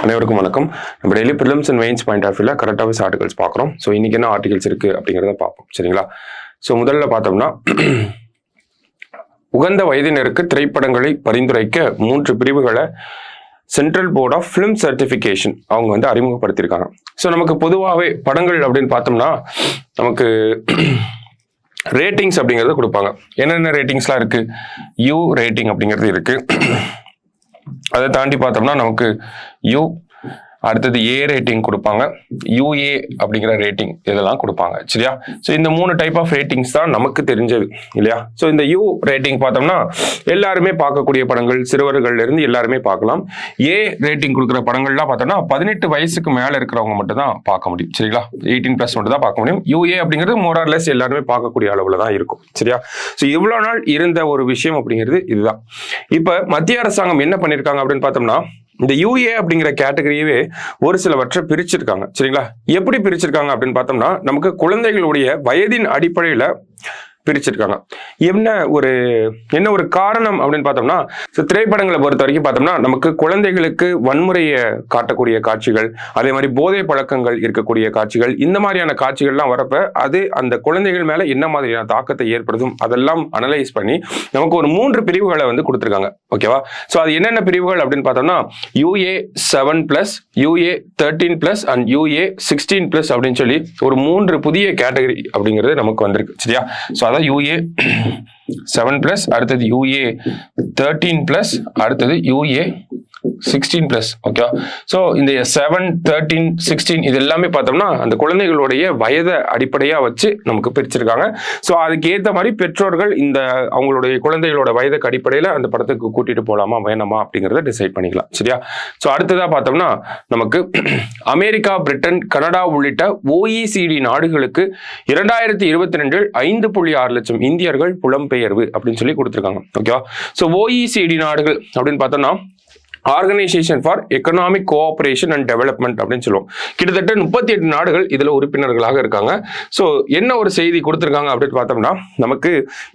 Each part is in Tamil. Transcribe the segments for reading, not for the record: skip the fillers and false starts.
அனைவருக்கும் வணக்கம். நம்ம daily prelims and mains point of வியூல கரண்ட் அஃபேர்ஸ் ஆர்டிகல்ஸ் பார்க்குறோம். ஸோ இன்னைக்கு என்ன ஆர்டிகல்ஸ் இருக்கு அப்படிங்கிறத பார்ப்போம். சரிங்களா? ஸோ முதல்ல பார்த்தோம்னா, உகந்த வயதினருக்கு திரைப்படங்களை பரிந்துரைக்க 3 பிரிவுகளை central board of film certification அவங்க வந்து அறிமுகப்படுத்தியிருக்காங்க. ஸோ நமக்கு பொதுவாகவே படங்கள் அப்படின்னு பார்த்தோம்னா நமக்கு ரேட்டிங்ஸ் அப்படிங்கிறத கொடுப்பாங்க. என்னென்ன ரேட்டிங்ஸ்லாம் இருக்கு? யூ ரேட்டிங் அப்படிங்கிறது இருக்கு. அதை தாண்டி பார்த்தோம்னா நமக்கு யூ, அடுத்தது ஏ ரேட்டிங் கொடுப்பாங்க, யூஏ அப்படிங்கிற ரேட்டிங் இதெல்லாம் கொடுப்பாங்க. சரியா? ஸோ இந்த 3 டைப் ஆஃப் ரேட்டிங்ஸ் தான் நமக்கு தெரிஞ்சது இல்லையா? ஸோ இந்த யூ ரேட்டிங் பார்த்தோம்னா எல்லாருமே பார்க்கக்கூடிய படங்கள், சிறுவர்கள்ல இருந்து எல்லாருமே பார்க்கலாம். ஏ ரேட்டிங் கொடுக்குற படங்கள்லாம் பார்த்தோம்னா 18 வயசுக்கு மேல இருக்கிறவங்க மட்டும் தான் பார்க்க முடியும். சரிங்களா? 18+ மட்டும் தான் பார்க்க முடியும். யூஏ அப்படிங்கிறது மோரார்லெஸ் எல்லாருமே பார்க்கக்கூடிய அளவுல தான் இருக்கும். சரியா? ஸோ இவ்வளவு நாள் இருந்த ஒரு விஷயம் அப்படிங்கிறது இதுதான். இப்ப மத்திய அரசாங்கம் என்ன பண்ணிருக்காங்க அப்படின்னு பார்த்தோம்னா, இந்த யூஏ அப்படிங்கிற கேட்டகரியவே ஒரு சிலவற்றை பிரிச்சிருக்காங்க. சரிங்களா? எப்படி பிரிச்சிருக்காங்க அப்படின்னு பார்த்தோம்னா, நமக்கு குழந்தைகளுடைய வயதின் அடிப்படையில பிரிச்சிருக்காங்க. என்ன ஒரு காரணம் அப்படின்னு பார்த்தோம்னா, திரைப்படங்களை பொறுத்த வரைக்கும் பார்த்தோம்னா நமக்கு குழந்தைகளுக்கு வன்முறையை காட்டக்கூடிய காட்சிகள், அதே மாதிரி போதை பழக்கங்கள் இருக்கக்கூடிய காட்சிகள், இந்த மாதிரியான காட்சிகள்லாம் வரப்ப அது அந்த குழந்தைகள் மேல என்ன மாதிரியான தாக்கத்தை ஏற்படுத்தும் அதெல்லாம் அனலைஸ் பண்ணி நமக்கு ஒரு 3 பிரிவுகளை வந்து கொடுத்துருக்காங்க. ஓகேவா? ஸோ அது என்னென்ன பிரிவுகள் அப்படின்னு பார்த்தோம்னா, யூஏ 7+, யூஏ 13+ அண்ட் யூஏ 16+ அப்படின்னு சொல்லி ஒரு 3 புதிய கேட்டகரி அப்படிங்கிறது நமக்கு வந்திருக்கு. சரியா? ஸோ அதான் யூஏ 7+, அடுத்தது யூஏ 13+, அடுத்தது யூஏ 16+. ஓகேவா? ஸோ இந்த 7, 13, 16 இது எல்லாமே பார்த்தோம்னா அந்த குழந்தைகளுடைய வயதை அடிப்படையாக வச்சு நமக்கு பிரிச்சிருக்காங்க. ஸோ அதுக்கு ஏற்ற மாதிரி பெற்றோர்கள் இந்த அவங்களுடைய குழந்தைகளோட வயதுக்கு அடிப்படையில் அந்த படத்துக்கு கூட்டிட்டு போகலாமா வேணாமா அப்படிங்கிறத டிசைட் பண்ணிக்கலாம். சரியா? ஸோ அடுத்ததாக பார்த்தோம்னா நமக்கு அமெரிக்கா, பிரிட்டன், கனடா உள்ளிட்ட OECD நாடுகளுக்கு 2022 5.6 லட்சம் இந்தியர்கள் புலம்பெயர்வு அப்படின்னு சொல்லி கொடுத்துருக்காங்க. ஓகேவா? ஸோ OECD நாடுகள் அப்படின்னு பார்த்தோம்னா organisation for economic cooperation and development அப்படின்னு சொல்லுவோம். கிட்டத்தட்ட 38 நாடுகள் இதுல உறுப்பினர்களாக இருக்காங்க. ஸோ என்ன ஒரு செய்தி கொடுத்துருக்காங்க அப்படின்னு பார்த்தோம்னா, நமக்கு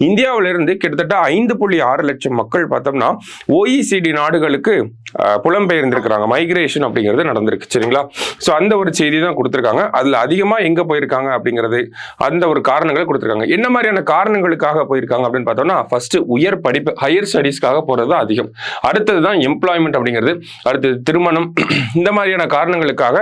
இந்தியாவிலிருந்து கிட்டத்தட்ட 5.6 லட்சம் மக்கள் பார்த்தோம்னா OECD நாடுகளுக்கு புலம்பெயர்ந்திருக்கிறாங்க. மைக்ரேஷன் அப்படிங்கிறது நடந்திருக்கு. சரிங்களா? ஸோ அந்த ஒரு செய்தி தான் கொடுத்துருக்காங்க. அதுல அதிகமா எங்க போயிருக்காங்க அப்படிங்கிறது அந்த ஒரு காரணங்களை கொடுத்துருக்காங்க. என்ன மாதிரியான காரணங்களுக்காக போயிருக்காங்க அப்படின்னு பார்த்தோம்னா, ஃபர்ஸ்ட் உயர் படிப்பு, ஹையர் ஸ்டடீஸ்க்காக போறது அதிகம். அடுத்ததுதான் எம்ப்ளாய்மெண்ட் அப்படிங்கிறது, அடுத்தது திருமணம், இந்த மாதிரியான காரணங்களுக்காக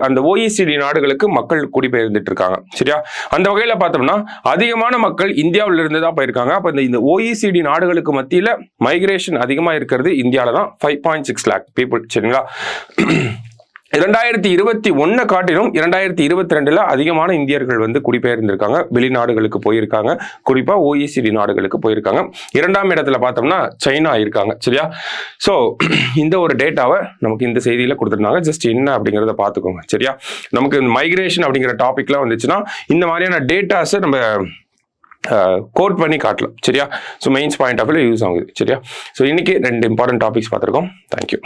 அந்த OECD நாடுகளுக்கு மக்கள் குடிபெயர்ந்துட்டு இருக்காங்க. சரியா? அந்த வகையில பார்த்தோம்னா அதிகமான மக்கள் இந்தியாவில இருந்து தான் போயிருக்காங்க. அப்ப இந்த OECD நாடுகளுக்கு மத்தியில மைக்ரேஷன் அதிகமா இருக்கிறது இந்தியாவில தான் 5.6 lakh people. சரிங்களா? 2021 காட்டிலும் 2022 அதிகமான இந்தியர்கள் வந்து குடிபெயர்ந்திருக்காங்க, வெளிநாடுகளுக்கு போயிருக்காங்க, குறிப்பா OECD நாடுகளுக்கு போயிருக்காங்க. 2ஆம் இடத்துல பார்த்தோம்னா சைனா இருக்காங்க. சரியா? ஸோ இந்த ஒரு டேட்டாவை நமக்கு இந்த செய்தியில கொடுத்துருந்தாங்க. ஜஸ்ட் என்ன அப்படிங்கிறத பார்த்துக்கோங்க. சரியா? நமக்கு மைக்ரேஷன் அப்படிங்கிற டாபிக்லாம் வந்துச்சுன்னா இந்த மாதிரியான டேட்டாஸை நம்ம கோட் பண்ணி காட்டலாம். சரியா? ஸோ மெயின்ஸ் பாயிண்ட் ஆஃப் வியூல யூஸ் ஆகுது. சரியா? ஸோ இன்னைக்கு 2 இம்பார்ட்டன்ட் டாபிக்ஸ் பார்த்துருக்கோம். தேங்க்யூ.